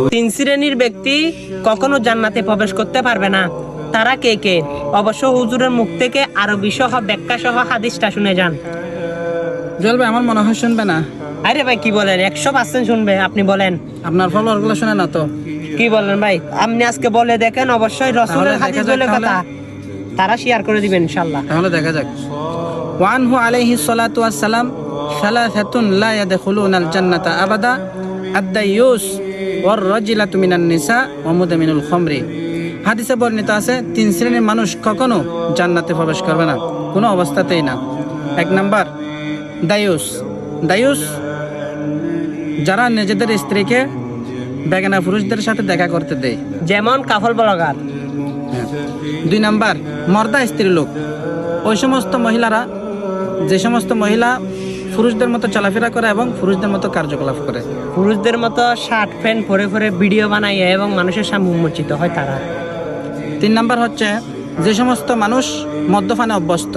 তিন শ্রেণীর ব্যক্তি কখনো জান্নাতে প্রবেশ করতে পারবে না। তারা কে কে? অবশ্য হুজুরের মুখ থেকে আরবি সহ ব্যাখ্যা সহ হাদিসটা শুনে যান। জল ভাই আমার মনে হয় শুনবে না। আরে ভাই কি বলেন, 100% শুনবে। আপনি বলেন। আপনার ফলোয়ার গুলো শুনে না তো? কি বলেন ভাই, আপনি আজকে বলে দেখেন, অবশ্যই রসুলের তাহলে হাদিস দেখা যাক বলে কথা তারা শেয়ার করে দিবেন ইনশাআল্লাহ। তাহলে দেখা যাক। ওয়ানহু আলাইহি সালাতু ওয়াস সালাম সালাসাতুন লা ইয়াদখুলুনাল জান্নাতা আবাদা আদ-দায়ুস ওয়ার রাজিলাতু মিনান নিসা ওয়া মুদামিনুল খামরি। হাদিসে বর্ণিত আছে তিন শ্রেণীর মানুষ কখনো জান্নাতে প্রবেশ করবে না, কোনো অবস্থাতেই না। এক নাম্বার দায়ুস। দায়ুস যারা নিজেদের স্ত্রীকে বেগানা পুরুষদের সাথে দেখা করতে দেয়, যেমন কাফল বলাগার। দুই নাম্বার মর্দা স্ত্রী লোক। ওই সমস্ত মহিলারা, যে সমস্ত মহিলা পুরুষদের মতো চলাফেরা করে এবং পুরুষদের মতো কার্যকলাপ করে, পুরুষদের মতো শার্ট প্যান্ট পরে পরে ভিডিও বানায় এবং মানুষের সামনে উন্মোচিত হয় তারা। তিন নাম্বার হচ্ছে যে সমস্ত মানুষ মদ্যপানে অভ্যস্ত।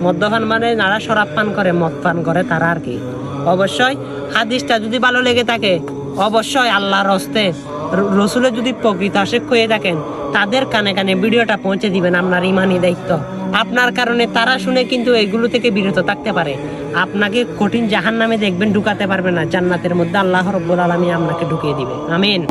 মদ্যপান মানে যারা শরাব পান করে, মদ পান করে তারা আর কি। অবশ্যই হাদিসটা যদি ভালো লেগে থাকে, অবশ্যই আল্লাহর হস্তে রসুলের যদি প্রকৃত আশিক হয়ে থাকেন, তাদের কানে কানে ভিডিওটা পৌঁছে দিবেন। আপনার ইমানি দায়িত্ব। আপনার কারণে তারা শুনে কিন্তু এগুলো থেকে বিরত থাকতে পারে। আপনাকে কঠিন জাহান্নামে দেখবেন, ঢুকাতে পারবে না। জান্নাতের মধ্যে আল্লাহ রাব্বুল আলামিন আপনাকে ঢুকিয়ে দিবে। আমিন।